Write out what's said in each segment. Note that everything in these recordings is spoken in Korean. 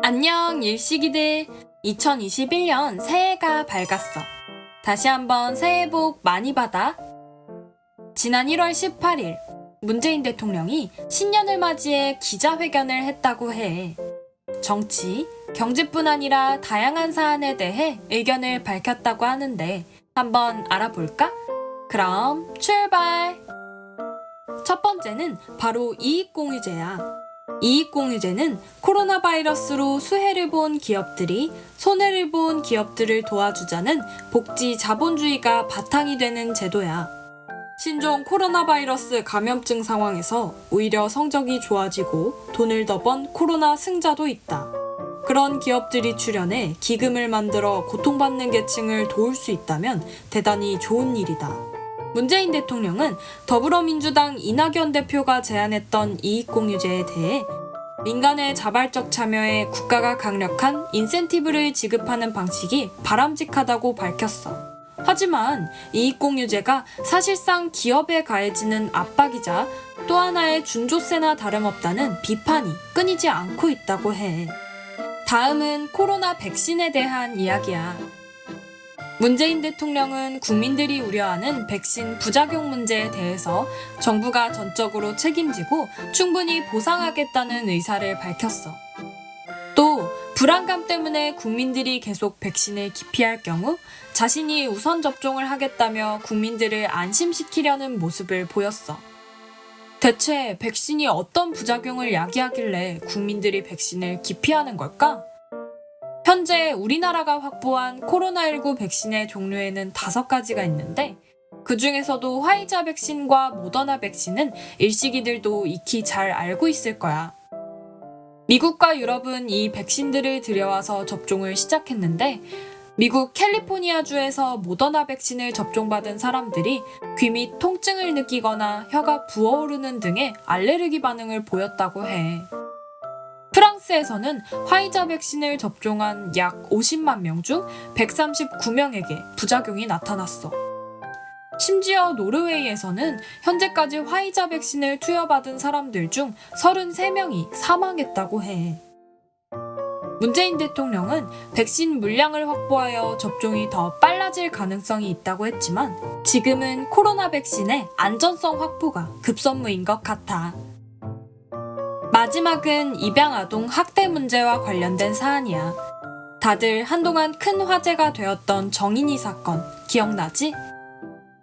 안녕 일식이들. 2021년 새해가 밝았어. 다시 한번 새해 복 많이 받아. 지난 1월 18일 문재인 대통령이 신년을 맞이해 기자회견을 했다고 해. 정치, 경제뿐 아니라 다양한 사안에 대해 의견을 밝혔다고 하는데 한번 알아볼까? 그럼 출발! 첫 번째는 바로 이익공유제야. 이익공유제는 코로나 바이러스로 수해를 본 기업들이 손해를 본 기업들을 도와주자는 복지 자본주의가 바탕이 되는 제도야. 신종 코로나 바이러스 감염증 상황에서 오히려 성적이 좋아지고 돈을 더 번 코로나 승자도 있다. 그런 기업들이 출연해 기금을 만들어 고통받는 계층을 도울 수 있다면 대단히 좋은 일이다. 문재인 대통령은 더불어민주당 이낙연 대표가 제안했던 이익공유제에 대해 민간의 자발적 참여에 국가가 강력한 인센티브를 지급하는 방식이 바람직하다고 밝혔어. 하지만 이익공유제가 사실상 기업에 가해지는 압박이자 또 하나의 준조세나 다름없다는 비판이 끊이지 않고 있다고 해. 다음은 코로나 백신에 대한 이야기야. 문재인 대통령은 국민들이 우려하는 백신 부작용 문제에 대해서 정부가 전적으로 책임지고 충분히 보상하겠다는 의사를 밝혔어. 또 불안감 때문에 국민들이 계속 백신을 기피할 경우 자신이 우선 접종을 하겠다며 국민들을 안심시키려는 모습을 보였어. 대체 백신이 어떤 부작용을 야기하길래 국민들이 백신을 기피하는 걸까? 현재 우리나라가 확보한 코로나19 백신의 종류에는 5가지가 있는데 그 중에서도 화이자 백신과 모더나 백신은 일식이들도 익히 잘 알고 있을 거야. 미국과 유럽은 이 백신들을 들여와서 접종을 시작했는데 미국 캘리포니아주에서 모더나 백신을 접종받은 사람들이 귀 및 통증을 느끼거나 혀가 부어오르는 등의 알레르기 반응을 보였다고 해. 프랑스에서는 화이자 백신을 접종한 약 50만 명 중 139명에게 부작용이 나타났어. 심지어 노르웨이에서는 현재까지 화이자 백신을 투여받은 사람들 중 33명이 사망했다고 해. 문재인 대통령은 백신 물량을 확보하여 접종이 더 빨라질 가능성이 있다고 했지만 지금은 코로나 백신의 안전성 확보가 급선무인 것 같아. 마지막은 입양아동 학대 문제와 관련된 사안이야. 다들 한동안 큰 화제가 되었던 정인이 사건 기억나지?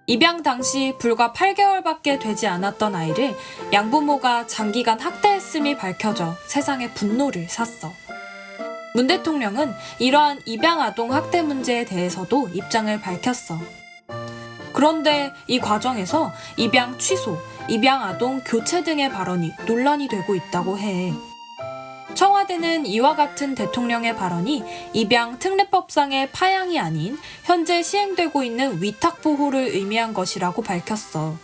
입양 당시 불과 8개월밖에 되지 않았던 아이를 양부모가 장기간 학대했음이 밝혀져 세상의 분노를 샀어. 문 대통령은 이러한 입양아동 학대 문제에 대해서도 입장을 밝혔어. 그런데 이 과정에서 입양 취소, 입양아동 교체 등의 발언이 논란이 되고 있다고 해. 청와대는 이와 같은 대통령의 발언이 입양 특례법상의 파양이 아닌 현재 시행되고 있는 위탁보호를 의미한 것이라고 밝혔어.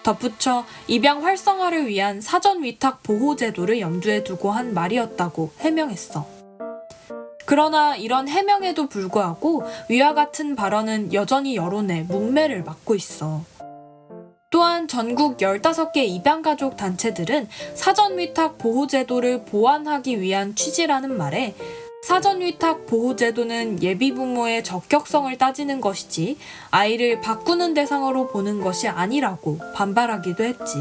덧붙여 입양 활성화를 위한 사전 위탁 보호 제도를 염두에 두고 한 말이었다고 해명했어. 그러나 이런 해명에도 불구하고 위와 같은 발언은 여전히 여론의 문매를 맞고 있어. 또한 전국 15개 입양가족 단체들은 사전위탁 보호제도를 보완하기 위한 취지라는 말에 사전위탁 보호제도는 예비부모의 적격성을 따지는 것이지 아이를 바꾸는 대상으로 보는 것이 아니라고 반발하기도 했지.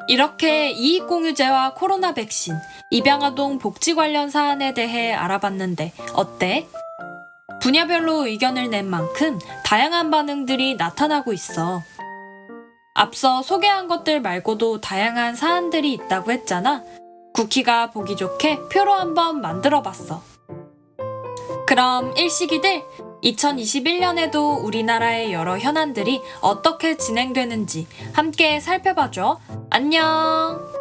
이렇게 이익공유제와 코로나 백신, 입양아동 복지 관련 사안에 대해 알아봤는데 어때? 분야별로 의견을 낸 만큼 다양한 반응들이 나타나고 있어. 앞서 소개한 것들 말고도 다양한 사안들이 있다고 했잖아. 쿠키가 보기 좋게 표로 한번 만들어봤어. 그럼 일식이들, 2021년에도 우리나라의 여러 현안들이 어떻게 진행되는지 함께 살펴봐줘. 안녕!